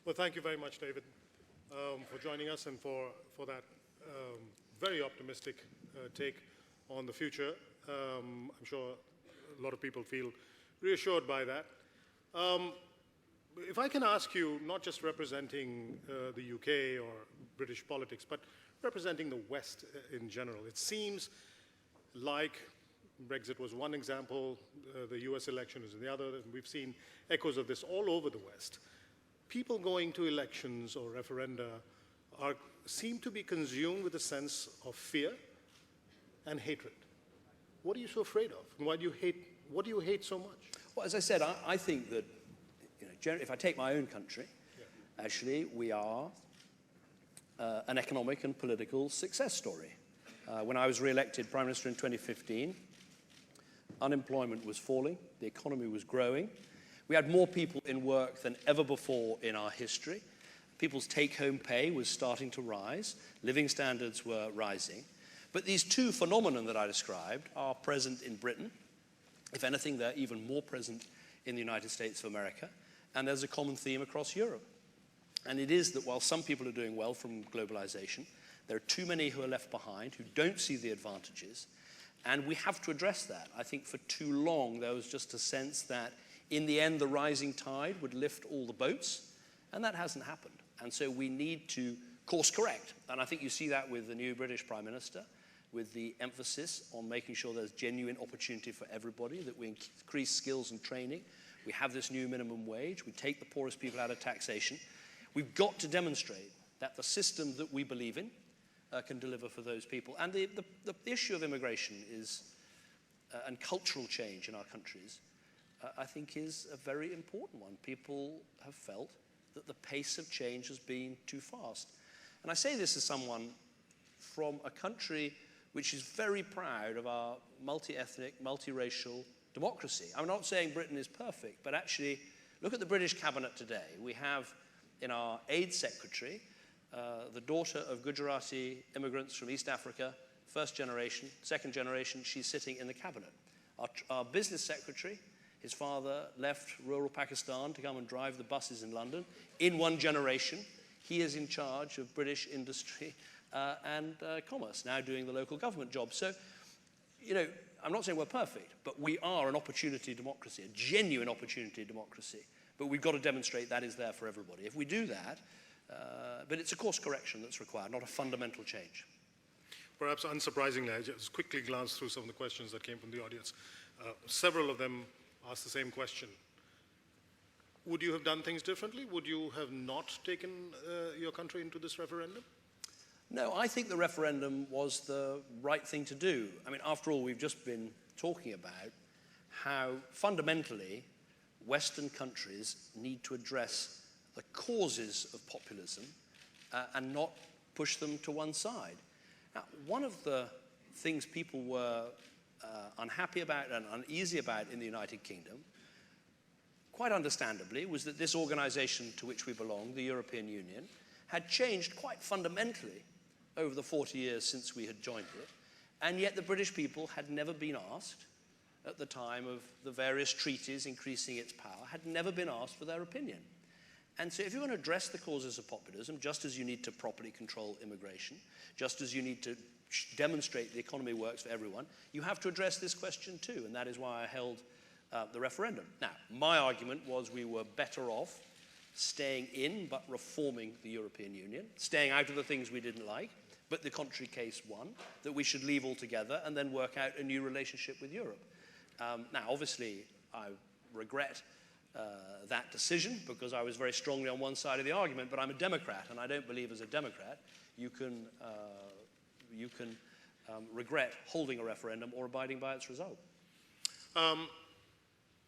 Well, thank you very much, David, for joining us and for that very optimistic take on the future. I'm sure a lot of people feel reassured by that. If I can ask you, not just representing the UK or British politics, but representing the West in general, it seems like Brexit was one example, the US election is the other, and we've seen echoes of this all over the West. People going to elections or referenda seem to be consumed with a sense of fear and hatred. What are you so afraid of? And what do you hate so much? Well, as I said, I think that, if I take my own country, actually we are an economic and political success story. When I was re-elected Prime Minister in 2015, unemployment was falling, the economy was growing. We had more people in work than ever before in our history. People's take-home pay was starting to rise, living standards were rising. But these two phenomena that I described are present in Britain. If anything, they're even more present in the United States of America. And there's a common theme across Europe. And it is that while some people are doing well from globalization, there are too many who are left behind, who don't see the advantages. And we have to address that. I think for too long, there was just a sense that in the end, the rising tide would lift all the boats. And that hasn't happened. And so we need to course correct. And I think you see that with the new British Prime Minister, with the emphasis on making sure there's genuine opportunity for everybody, that we increase skills and training. We have this new minimum wage. We take the poorest people out of taxation. We've got to demonstrate that the system that we believe in can deliver for those people. And the issue of immigration is, and cultural change in our countries, I think is a very important one. People have felt that the pace of change has been too fast. And I say this as someone from a country which is very proud of our multi-ethnic, multiracial democracy. I'm not saying Britain is perfect, but actually, look at the British cabinet today. We have in our aid secretary, the daughter of Gujarati immigrants from East Africa, first generation, second generation, she's sitting in the cabinet. Our business secretary, his father left rural Pakistan to come and drive the buses in London. In one generation, he is in charge of British industry and commerce, now doing the local government job. So, I'm not saying we're perfect, but we are an opportunity democracy, a genuine opportunity democracy. But we've got to demonstrate that is there for everybody. If we do that, but it's a course correction that's required, not a fundamental change. Perhaps unsurprisingly, I just quickly glanced through some of the questions that came from the audience. Several of them asked the same question. Would you have done things differently? Would you have not taken your country into this referendum? No, I think the referendum was the right thing to do. I mean, after all, we've just been talking about how fundamentally Western countries need to address the causes of populism and not push them to one side. Now, one of the things people were unhappy about and uneasy about in the United Kingdom, quite understandably, was that this organization to which we belong, the European Union, had changed quite fundamentally over the 40 years since we had joined it, and yet the British people had never been asked, at the time of the various treaties increasing its power, had never been asked for their opinion. And so if you want to address the causes of populism, just as you need to properly control immigration, just as you need to demonstrate the economy works for everyone, you have to address this question too, and that is why I held the referendum. Now, my argument was we were better off staying in but reforming the European Union, staying out of the things we didn't like, but the contrary case won, that we should leave altogether and then work out a new relationship with Europe. Now, obviously, I regret that decision because I was very strongly on one side of the argument, but I'm a Democrat, and I don't believe as a Democrat you can regret holding a referendum or abiding by its result.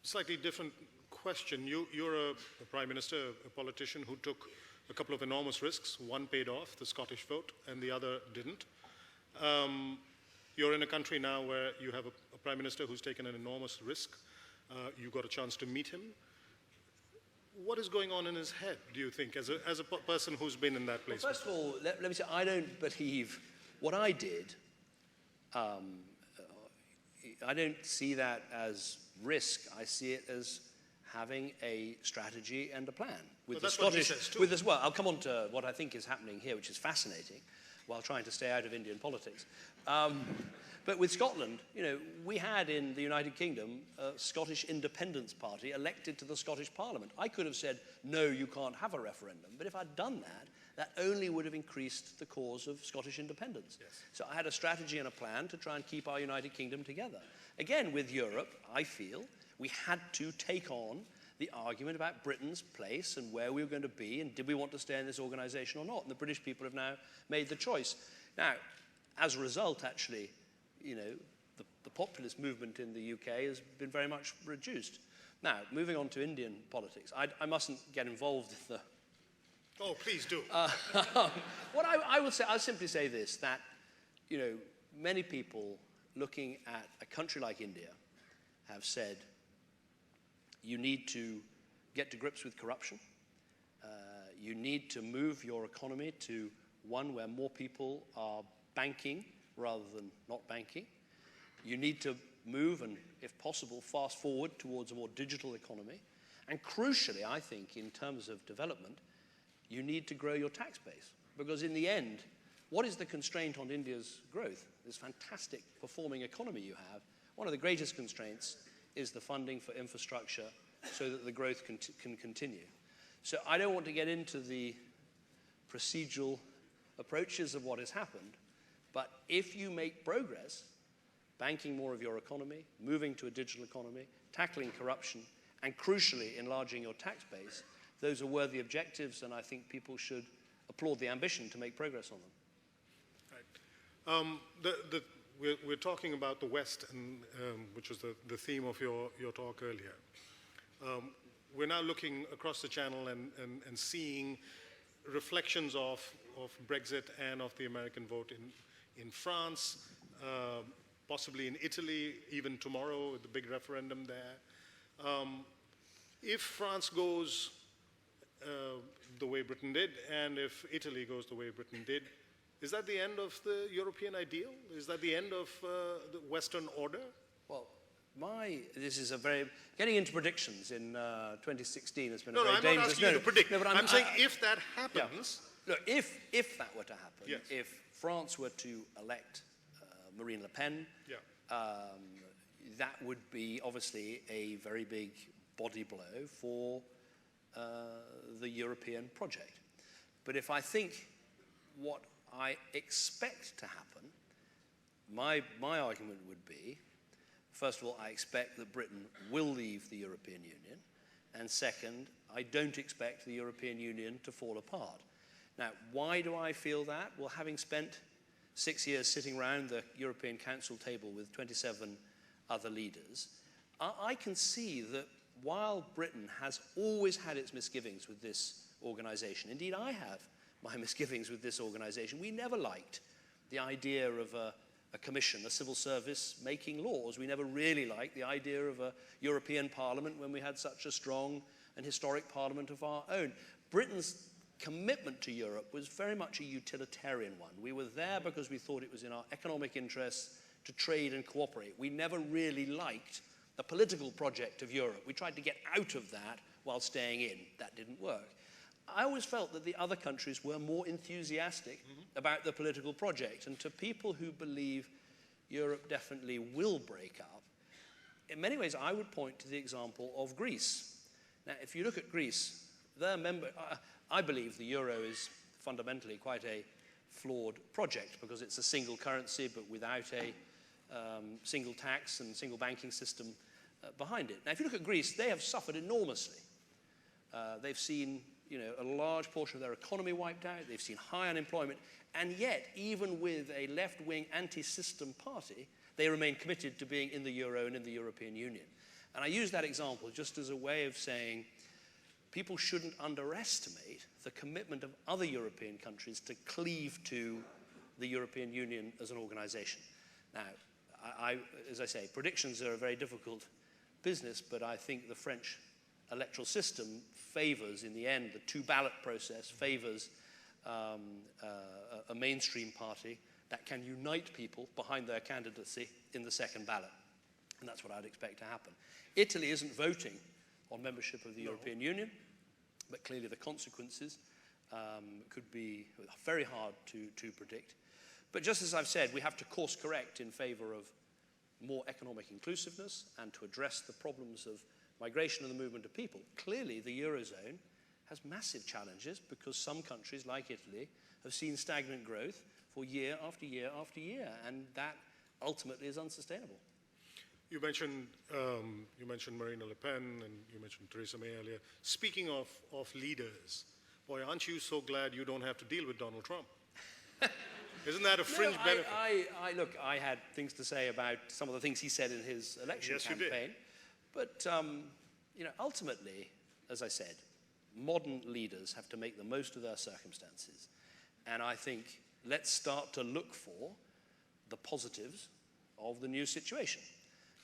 Slightly different question. You're a Prime Minister, a politician who took a couple of enormous risks. One paid off, the Scottish vote, and the other didn't. You're in a country now where you have a Prime Minister who's taken an enormous risk. You got a chance to meet him. What is going on in his head, do you think, as a person who's been in that place? Well, first of all, let me say, I don't believe what I did. I don't see that as risk. I see it as having a strategy and a plan. With Well, the that's what he Scottish, says too. with this, well, I'll come on to what I think is happening here, which is fascinating, while trying to stay out of Indian politics. But with Scotland, you know, we had in the United Kingdom a Scottish Independence Party elected to the Scottish Parliament. I could have said, no, you can't have a referendum. But if I'd done that, that only would have increased the cause of Scottish independence. Yes. So I had a strategy and a plan to try and keep our United Kingdom together. Again, with Europe, I feel we had to take on the argument about Britain's place and where we were going to be and did we want to stay in this organization or not. And the British people have now made the choice. Now, as a result, actually, you know, the populist movement in the UK has been very much reduced. Now, moving on to Indian politics, I mustn't get involved in the... Oh, please do. What I will say, I'll simply say this, that, you know, many people looking at a country like India have said, you need to get to grips with corruption. You need to move your economy to one where more people are banking rather than not banking. You need to move and, if possible, fast forward towards a more digital economy. And crucially, I think, in terms of development, you need to grow your tax base. Because in the end, what is the constraint on India's growth? This fantastic performing economy you have. One of the greatest constraints is the funding for infrastructure so that the growth can continue. So I don't want to get into the procedural approaches of what has happened, but if you make progress, banking more of your economy, moving to a digital economy, tackling corruption, and crucially enlarging your tax base, those are worthy objectives, and I think people should applaud the ambition to make progress on them. Right. We're talking about the West, and, which was the theme of your talk earlier. We're now looking across the channel and seeing reflections of Brexit and of the American vote in France, possibly in Italy, even tomorrow, the big referendum there. If France goes the way Britain did, and if Italy goes the way Britain did, is that the end of the European ideal? Is that the end of the Western order? Well, this is a very, getting into predictions in 2016 has been No, a very I'm dangerous... not asking you to predict. No, but I'm saying if that happens... Yeah. Look, if that were to happen, yes. if France were to elect Marine Le Pen, yeah. that would be obviously a very big body blow for the European project. But if I think what I expect to happen, my argument would be, first of all, I expect that Britain will leave the European Union, and second, I don't expect the European Union to fall apart. Now, why do I feel that? Well, having spent 6 years sitting around the European Council table with 27 other leaders, I can see that while Britain has always had its misgivings with this organization, indeed I have my misgivings with this organization, we never liked the idea of a commission, a civil service making laws. We never really liked the idea of a European Parliament when we had such a strong and historic parliament of our own. Britain's commitment to Europe was very much a utilitarian one. We were there because we thought it was in our economic interests to trade and cooperate. We never really liked the political project of Europe. We tried to get out of that while staying in. That didn't work. I always felt that the other countries were more enthusiastic about the political project. And to people who believe Europe definitely will break up, in many ways I would point to the example of Greece. Now, if you look at Greece, their I believe the euro is fundamentally quite a flawed project because it's a single currency but without a single tax and single banking system behind it. Now, if you look at Greece, they have suffered enormously. They've seen, you know, a large portion of their economy wiped out. They've seen high unemployment. And yet, even with a left-wing anti-system party, they remain committed to being in the euro and in the European Union. And I use that example just as a way of saying people shouldn't underestimate the commitment of other European countries to cleave to the European Union as an organization. Now, as I say, predictions are a very difficult business, but I think the French electoral system favors, in the end, the two-ballot process favors a mainstream party that can unite people behind their candidacy in the second ballot. And that's what I'd expect to happen. Italy isn't voting on membership of the European Union, but clearly the consequences could be very hard to predict. But just as I've said, we have to course correct in favor of more economic inclusiveness and to address the problems of migration and the movement of people. Clearly, the Eurozone has massive challenges because some countries, like Italy, have seen stagnant growth for year after year after year, and that ultimately is unsustainable. You mentioned Marine Le Pen and you mentioned Theresa May earlier. Speaking of leaders, boy, aren't you so glad you don't have to deal with Donald Trump? Isn't that a fringe benefit? Look, I had things to say about some of the things he said in his election campaign. You did. But, ultimately, as I said, modern leaders have to make the most of their circumstances. And I think let's start to look for the positives of the new situation.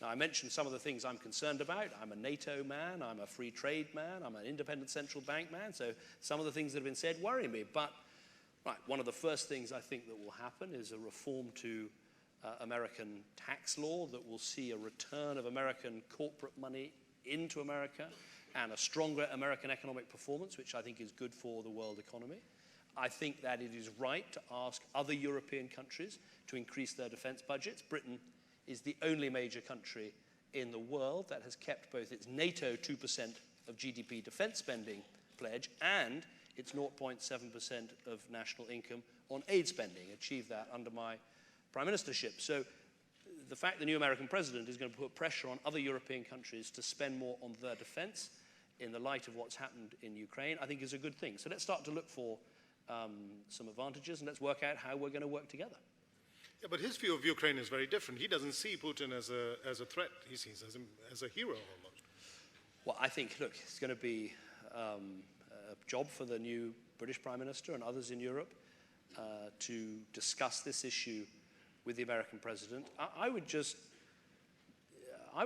Now, I mentioned some of the things I'm concerned about. I'm a NATO man, I'm a free trade man, I'm an independent central bank man, so some of the things that have been said worry me. But one of the first things I think that will happen is a reform to American tax law that will see a return of American corporate money into America and a stronger American economic performance, which I think is good for the world economy. I think that it is right to ask other European countries to increase their defense budgets. Britain is the only major country in the world that has kept both its NATO 2% of GDP defense spending pledge and its 0.7% of national income on aid spending, achieved that under my prime ministership. So the fact the new American president is going to put pressure on other European countries to spend more on their defense in the light of what's happened in Ukraine, I think is a good thing. So let's start to look for some advantages and let's work out how we're going to work together. Yeah, but his view of Ukraine is very different. He doesn't see Putin as a threat. He sees him as a hero almost. Well, I think, look, it's going to be a job for the new British Prime Minister and others in Europe to discuss this issue with the American president. I would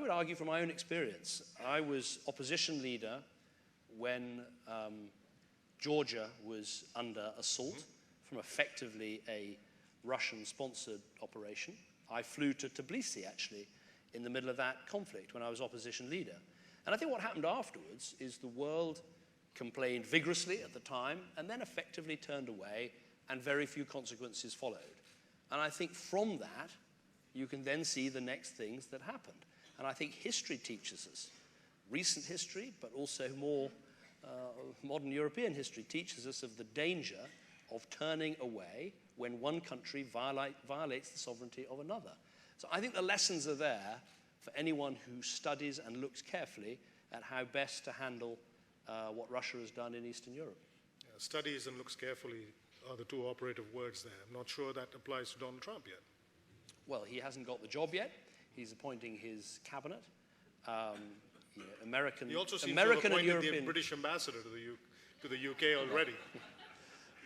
argue from my own experience. I was opposition leader when Georgia was under assault from effectively a Russian-sponsored operation. I flew to Tbilisi, actually, in the middle of that conflict when I was opposition leader. And I think what happened afterwards is the world complained vigorously at the time and then effectively turned away, and very few consequences followed. And I think from that, you can then see the next things that happened. And I think history teaches us, recent history, but also more modern European history teaches us of the danger of turning away when one country violates the sovereignty of another. So I think the lessons are there for anyone who studies and looks carefully at how best to handle what Russia has done in Eastern Europe. Yeah, studies and looks carefully are the two operative words there. I'm not sure that applies to Donald Trump yet. Well, he hasn't got the job yet. He's appointing his cabinet. American, he also seems American to have and appointed European. the British ambassador to the UK already.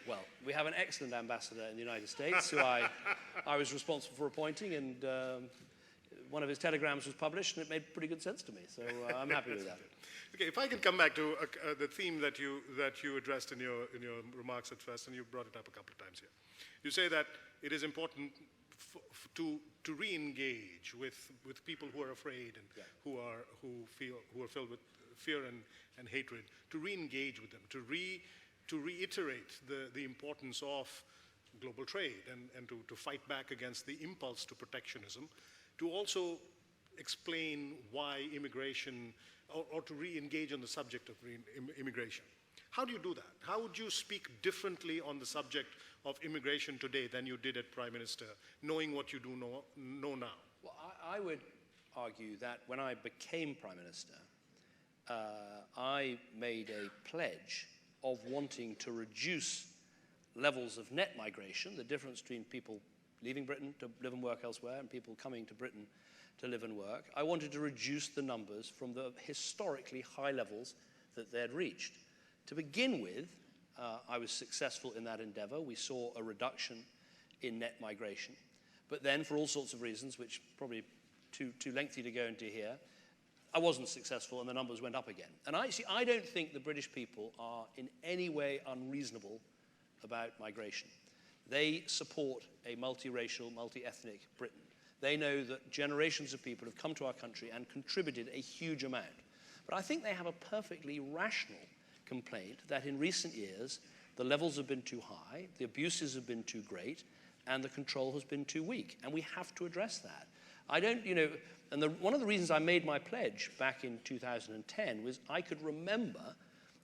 Well, we have an excellent ambassador in the United States who I was responsible for appointing, and one of his telegrams was published, and it made pretty good sense to me. So I'm happy with that. Okay, if I can come back to the theme that you addressed in your remarks at first, and you brought it up a couple of times here. You say that it is important to re-engage with people who are afraid and who are filled with fear and hatred. To re-engage with them, to reiterate the importance of global trade and to fight back against the impulse to protectionism. To also explain why immigration, or to re-engage on the subject of immigration. How do you do that? How would you speak differently on the subject of immigration today than you did as Prime Minister, knowing what you do know now? Well, I would argue that when I became Prime Minister, I made a pledge of wanting to reduce levels of net migration, the difference between people leaving Britain to live and work elsewhere and people coming to Britain to live and work. I wanted to reduce the numbers from the historically high levels that they had reached. To begin with, I was successful in that endeavor. We saw a reduction in net migration. But then, for all sorts of reasons, which probably too lengthy to go into here, I wasn't successful and the numbers went up again. And I don't think the British people are in any way unreasonable about migration. They support a multiracial, multi-ethnic Britain. They know that generations of people have come to our country and contributed a huge amount. But I think they have a perfectly rational complaint that in recent years, the levels have been too high, the abuses have been too great, and the control has been too weak. And we have to address that. I don't, and one of the reasons I made my pledge back in 2010 was I could remember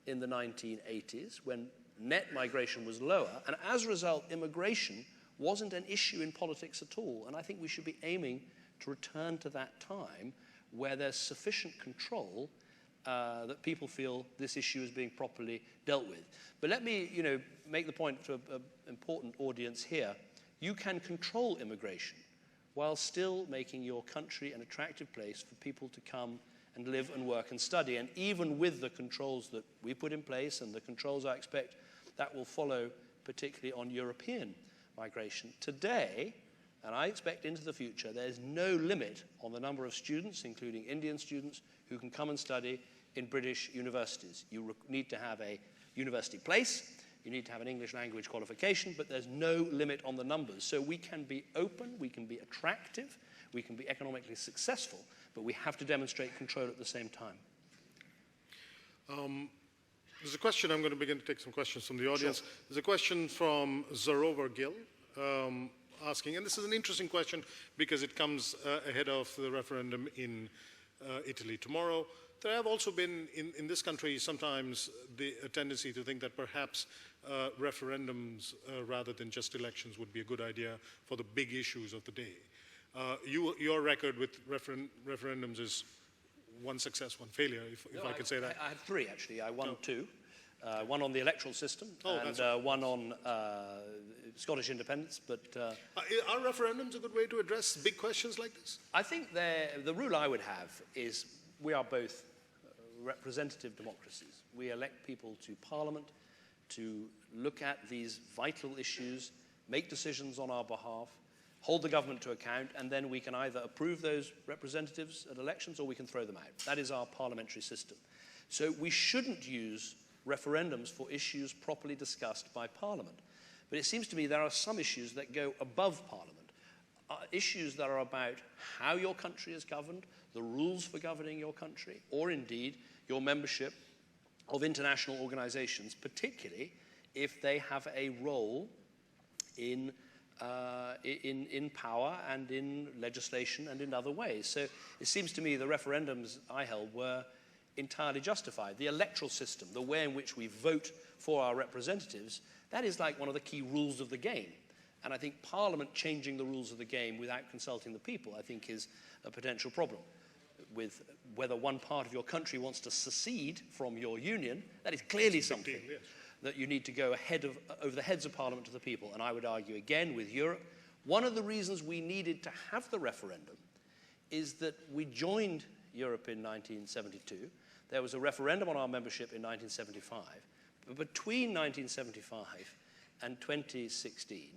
in the 1980s when net migration was lower, and as a result, immigration wasn't an issue in politics at all. And I think we should be aiming to return to that time where there's sufficient control that people feel this issue is being properly dealt with. But let me, make the point to an important audience here. You can control immigration while still making your country an attractive place for people to come and live and work and study. And even with the controls that we put in place and the controls I expect that will follow, particularly on European migration, today, and I expect into the future, there's no limit on the number of students, including Indian students, who can come and study in British universities. You need to have a university place, you need to have an English language qualification, but there's no limit on the numbers. So we can be open, we can be attractive, we can be economically successful, but we have to demonstrate control at the same time. There's a question, I'm going to begin to take some questions from the audience. Sure. There's a question from Zarover Gill asking, and this is an interesting question because it comes ahead of the referendum in Italy tomorrow. There have also been, in this country, sometimes a tendency to think that perhaps referendums, rather than just elections, would be a good idea for the big issues of the day. Your record with referendums is one success, one failure, if I could say that. I had three, actually. I won two. One on the electoral system and right. one on Scottish independence. But are referendums a good way to address big questions like this? I think the rule I would have is we are both representative democracies. We elect people to Parliament to look at these vital issues, make decisions on our behalf, hold the government to account, and then we can either approve those representatives at elections or we can throw them out. That is our parliamentary system. So we shouldn't use referendums for issues properly discussed by Parliament. But it seems to me there are some issues that go above Parliament, issues that are about how your country is governed, the rules for governing your country, or indeed your membership of international organizations, particularly if they have a role in power and in legislation and in other ways. So it seems to me the referendums I held were entirely justified. The electoral system, the way in which we vote for our representatives, that is like one of the key rules of the game. And I think Parliament changing the rules of the game without consulting the people, I think, is a potential problem. With whether one part of your country wants to secede from your union, that is clearly something that you need to go over the heads of Parliament to the people. And I would argue again with Europe, one of the reasons we needed to have the referendum is that we joined Europe in 1972. There was a referendum on our membership in 1975. But between 1975 and 2016,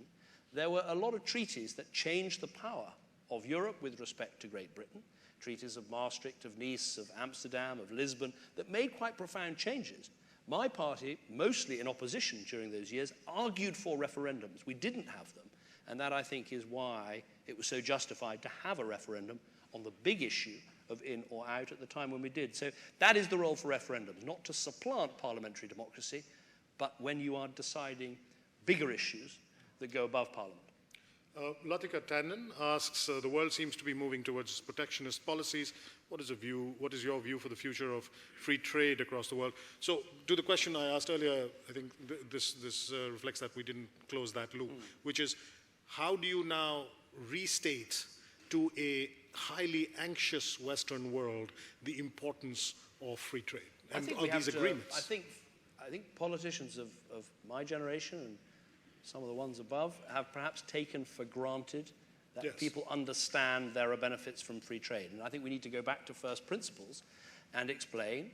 there were a lot of treaties that changed the power of Europe with respect to Great Britain. Treaties of Maastricht, of Nice, of Amsterdam, of Lisbon, that made quite profound changes. My party, mostly in opposition during those years, argued for referendums. We didn't have them. And that, I think, is why it was so justified to have a referendum on the big issue of in or out at the time when we did. So that is the role for referendums, not to supplant parliamentary democracy, but when you are deciding bigger issues that go above Parliament. Latika Tandon asks, the world seems to be moving towards protectionist policies. What is your view for the future of free trade across the world? So to the question I asked earlier, I think this reflects that we didn't close that loop, which is how do you now restate to a highly anxious Western world the importance of free trade and of these agreements? I think politicians of my generation and some of the ones above have perhaps taken for granted that people understand there are benefits from free trade. And I think we need to go back to first principles and explain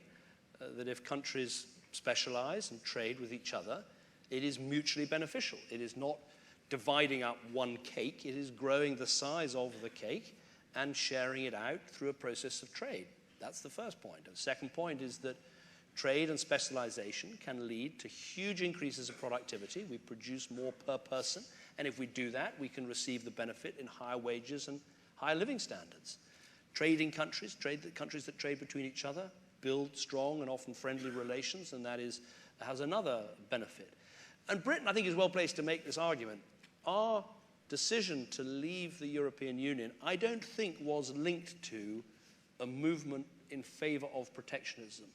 that if countries specialize and trade with each other, it is mutually beneficial. It is not dividing up one cake. It is growing the size of the cake and sharing it out through a process of trade. That's the first point. And the second point is that trade and specialization can lead to huge increases of productivity. We produce more per person, and if we do that, we can receive the benefit in higher wages and higher living standards. Trading countries, countries that trade between each other, build strong and often friendly relations, and that has another benefit. And Britain, I think, is well placed to make this argument. Our decision to leave the European Union, I don't think was linked to a movement in favor of protectionism.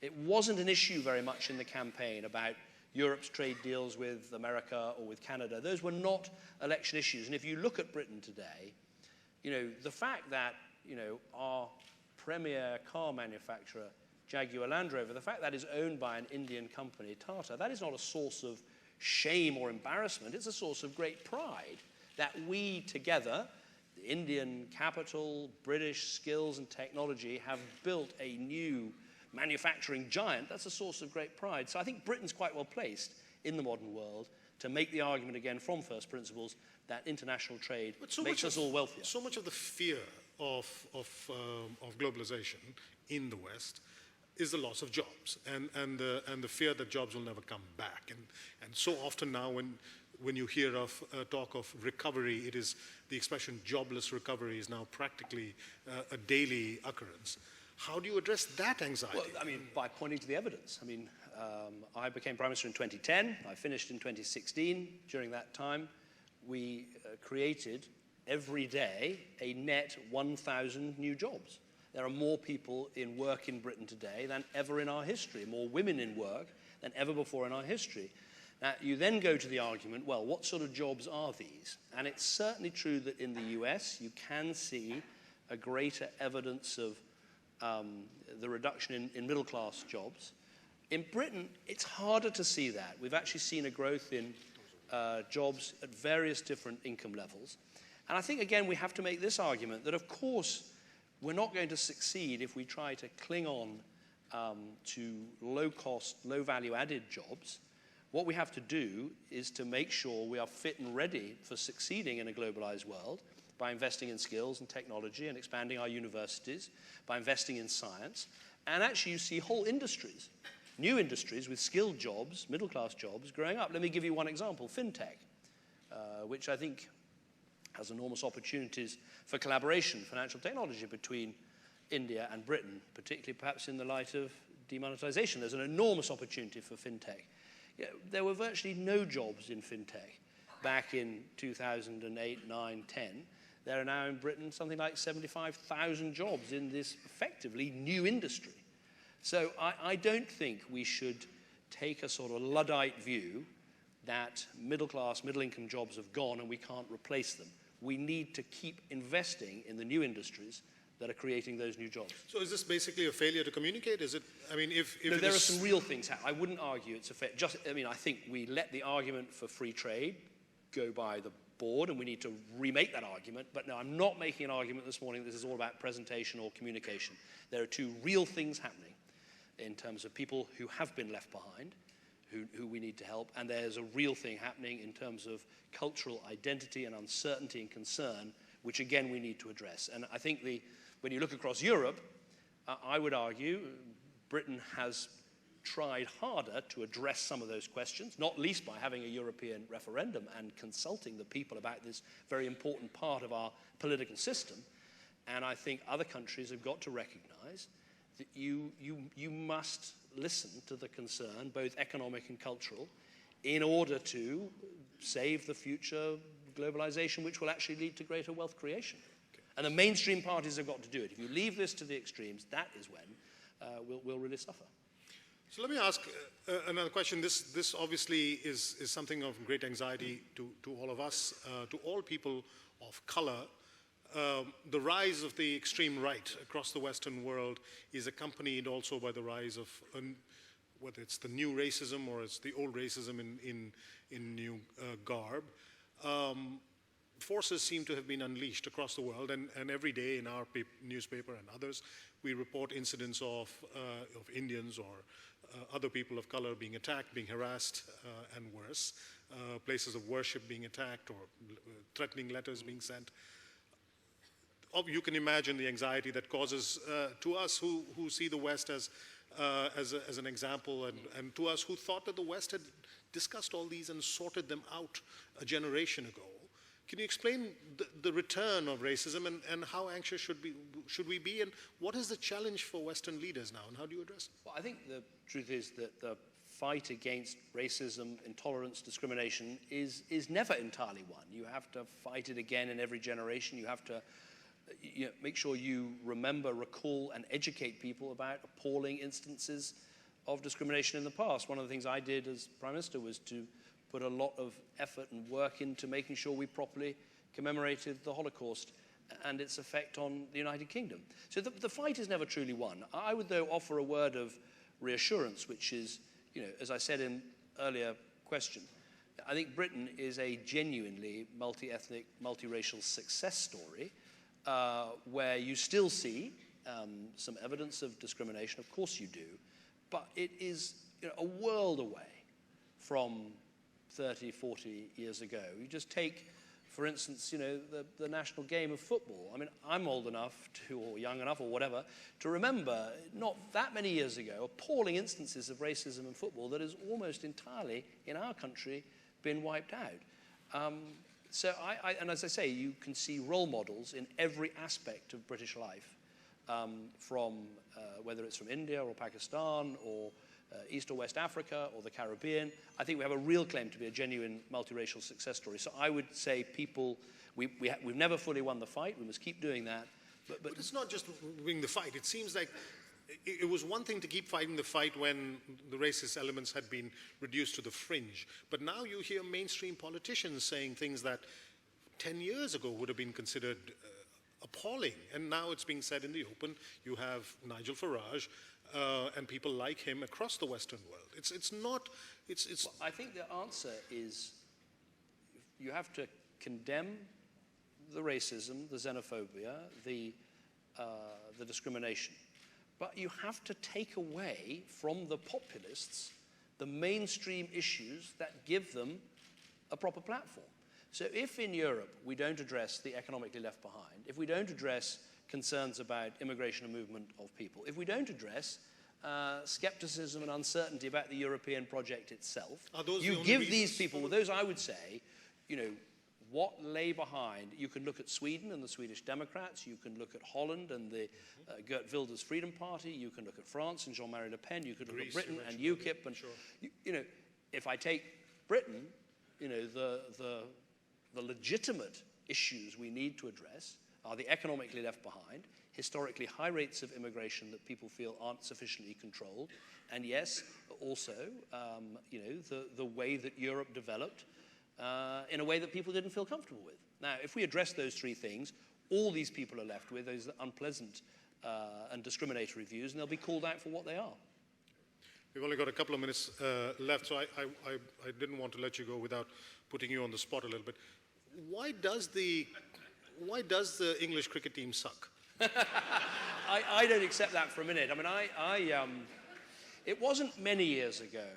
It wasn't an issue very much in the campaign about Europe's trade deals with America or with Canada. Those were not election issues. And if you look at Britain today, the fact that, our premier car manufacturer, Jaguar Land Rover, the fact that is owned by an Indian company, Tata, that is not a source of shame or embarrassment. It's a source of great pride that we together, the Indian capital, British skills and technology, have built a new manufacturing giant. That's a source of great pride. So I think Britain's quite well placed in the modern world to make the argument again from first principles that international trade makes us all wealthier. So much of the fear of globalization in the West is the loss of jobs and the fear that jobs will never come back. And so often now when you hear of talk of recovery, it is the expression jobless recovery is now practically a daily occurrence. How do you address that anxiety? Well, by pointing to the evidence. I became Prime Minister in 2010. I finished in 2016. During that time, we created every day a net 1,000 new jobs. There are more people in work in Britain today than ever in our history, more women in work than ever before in our history. Now, you then go to the argument, well, what sort of jobs are these? And it's certainly true that in the US, you can see a greater evidence of the reduction in middle-class jobs. In Britain, it's harder to see that. We've actually seen a growth in jobs at various different income levels. And I think, again, we have to make this argument that, of course, we're not going to succeed if we try to cling on to low-cost, low-value-added jobs. What we have to do is to make sure we are fit and ready for succeeding in a globalized world by investing in skills and technology and expanding our universities, by investing in science. And actually, you see whole industries, new industries with skilled jobs, middle-class jobs, growing up. Let me give you one example, fintech, which I think has enormous opportunities for collaboration, financial technology between India and Britain, particularly perhaps in the light of demonetization. There's an enormous opportunity for fintech. There were virtually no jobs in fintech back in 2008, 9, 10. There are now in Britain something like 75,000 jobs in this effectively new industry. So I don't think we should take a sort of Luddite view that middle-class, middle-income jobs have gone and we can't replace them. We need to keep investing in the new industries that are creating those new jobs. So is this basically a failure to communicate? Is it, No, there are some real things. I wouldn't argue it's a failure. I think we let the argument for free trade go by the board and we need to remake that argument. But no, I'm not making an argument this morning that this is all about presentation or communication. There are two real things happening in terms of people who have been left behind, who we need to help, and there's a real thing happening in terms of cultural identity and uncertainty and concern, which again we need to address. And I think when you look across Europe, I would argue Britain has tried harder to address some of those questions, not least by having a European referendum and consulting the people about this very important part of our political system. And I think other countries have got to recognize that you must listen to the concern, both economic and cultural, in order to save the future globalization, which will actually lead to greater wealth creation. Okay. And the mainstream parties have got to do it. If you leave this to the extremes, that is when we'll really suffer. So let me ask another question. This obviously is something of great anxiety to all of us, to all people of color. The rise of the extreme right across the Western world is accompanied also by the rise of, whether it's the new racism or it's the old racism in new garb. Forces seem to have been unleashed across the world, and every day in our newspaper and others, we report incidents of Indians or other people of color being attacked, being harassed, and worse, places of worship being attacked or threatening letters being sent. You can imagine the anxiety that causes to us who see the West as an example, and to us who thought that the West had discussed all these and sorted them out a generation ago. Can you explain the return of racism and how anxious should should we be? And what is the challenge for Western leaders now, and how do you address it? Well, I think the truth is that the fight against racism, intolerance, discrimination is never entirely won. You have to fight it again in every generation. You have to make sure you remember, recall, and educate people about appalling instances of discrimination in the past. One of the things I did as Prime Minister was to put a lot of effort and work into making sure we properly commemorated the Holocaust and its effect on the United Kingdom. So the fight is never truly won. I would, though, offer a word of reassurance, which is, as I said in earlier question, I think Britain is a genuinely multi-ethnic, multiracial success story where you still see some evidence of discrimination. Of course you do. But it is a world away from 30, 40 years ago. You just take, for instance, the national game of football. I mean, I'm old enough or young enough, or whatever, to remember not that many years ago appalling instances of racism in football that has almost entirely, in our country, been wiped out. So, and as I say, you can see role models in every aspect of British life, from whether it's from India or Pakistan or East or West Africa or the Caribbean. I think we have a real claim to be a genuine multiracial success story. So I would say we've never fully won the fight. We must keep doing that. But it's not just winning the fight. It seems like it was one thing to keep fighting the fight when the racist elements had been reduced to the fringe. But now you hear mainstream politicians saying things that 10 years ago would have been considered appalling. And now it's being said in the open. You have Nigel Farage and people like him across the Western world. Well, I think the answer is you have to condemn the racism, the xenophobia, the discrimination. But you have to take away from the populists the mainstream issues that give them a proper platform. So if in Europe we don't address the economically left behind, if we don't address concerns about immigration and movement of people, if we don't address skepticism and uncertainty about the European project itself, you give these people, well, those I would say, what lay behind. You can look at Sweden and the Swedish Democrats, you can look at Holland and the Geert Wilders Freedom Party, you can look at France and Jean-Marie Le Pen, you could look at Britain and UKIP, and sure. If I take Britain, the legitimate issues we need to address are the economically left behind, historically high rates of immigration that people feel aren't sufficiently controlled, and yes, also, the way that Europe developed in a way that people didn't feel comfortable with. Now, if we address those three things, all these people are left with those unpleasant and discriminatory views, and they'll be called out for what they are. We've only got a couple of minutes left, so I didn't want to let you go without putting you on the spot a little bit. Why does the English cricket team suck? I don't accept that for a minute. I mean, it wasn't many years ago,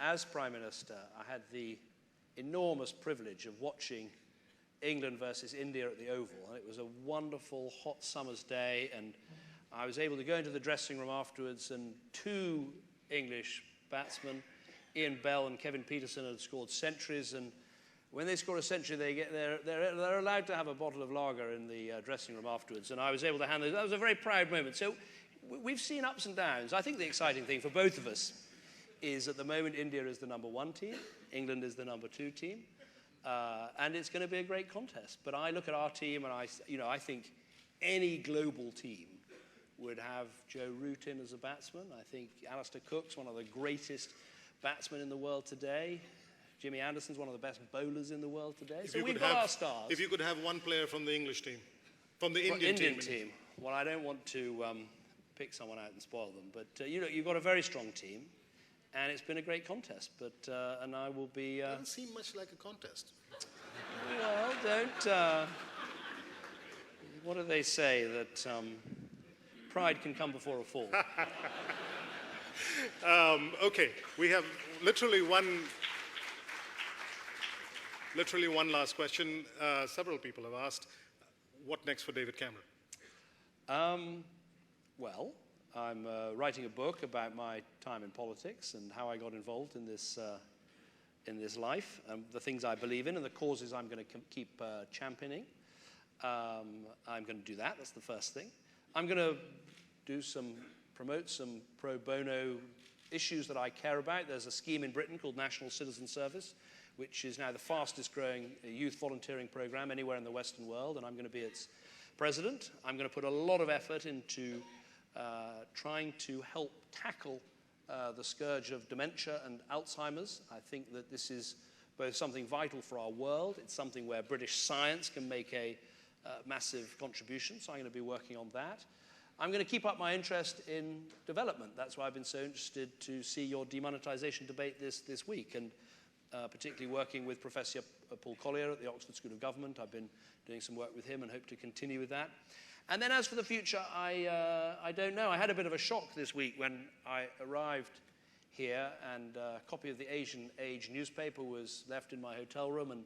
as Prime Minister, I had the enormous privilege of watching England versus India at the Oval. And it was a wonderful hot summer's day, and I was able to go into the dressing room afterwards, and two English batsmen, Ian Bell and Kevin Peterson, had scored centuries, and when they score a century, they're allowed to have a bottle of lager in the dressing room afterwards, and I was able to hand those. That was a very proud moment. So we've seen ups and downs. I think the exciting thing for both of us is at the moment India is the #1 team, England is the #2 team, and it's going to be a great contest. But I look at our team, and I think any global team would have Joe Root in as a batsman. I think Alistair Cook's one of the greatest batsmen in the world today. Jimmy Anderson's one of the best bowlers in the world today. So we've got our stars. If you could have one player from the English team, from the Indian team. Well, I don't want to pick someone out and spoil them, but you've got a very strong team, and it's been a great contest. But and I will be. It doesn't seem much like a contest. Well, don't. What do they say that pride can come before a fall? Okay, we have literally one last question. Several people have asked, what next for David Cameron? Well, I'm writing a book about my time in politics and how I got involved in this life, the things I believe in and the causes I'm going to keep championing. I'm going to do that. That's the first thing. I'm going to promote some pro bono issues that I care about. There's a scheme in Britain called National Citizen Service, which is now the fastest growing youth volunteering program anywhere in the Western world, and I'm going to be its president. I'm going to put a lot of effort into trying to help tackle the scourge of dementia and Alzheimer's. I think that this is both something vital for our world. It's something where British science can make a massive contribution, so I'm going to be working on that. I'm going to keep up my interest in development. That's why I've been so interested to see your demonetisation debate this week, and particularly working with Professor Paul Collier at the Oxford School of Government. I've been doing some work with him and hope to continue with that. And then as for the future, I don't know. I had a bit of a shock this week when I arrived here, and a copy of the Asian Age newspaper was left in my hotel room. And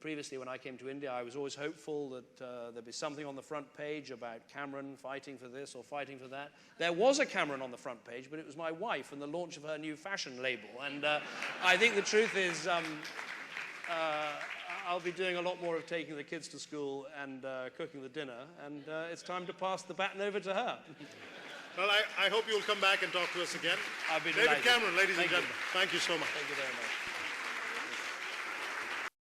previously when I came to India, I was always hopeful that there'd be something on the front page about Cameron fighting for this or fighting for that. There was a Cameron on the front page, but it was my wife and the launch of her new fashion label. And I think the truth is I'll be doing a lot more of taking the kids to school and cooking the dinner, and it's time to pass the baton over to her. Well, I hope you'll come back and talk to us again. I'll be David delighted. Cameron, ladies and Thank you. gentlemen, thank you so much. Thank you very much.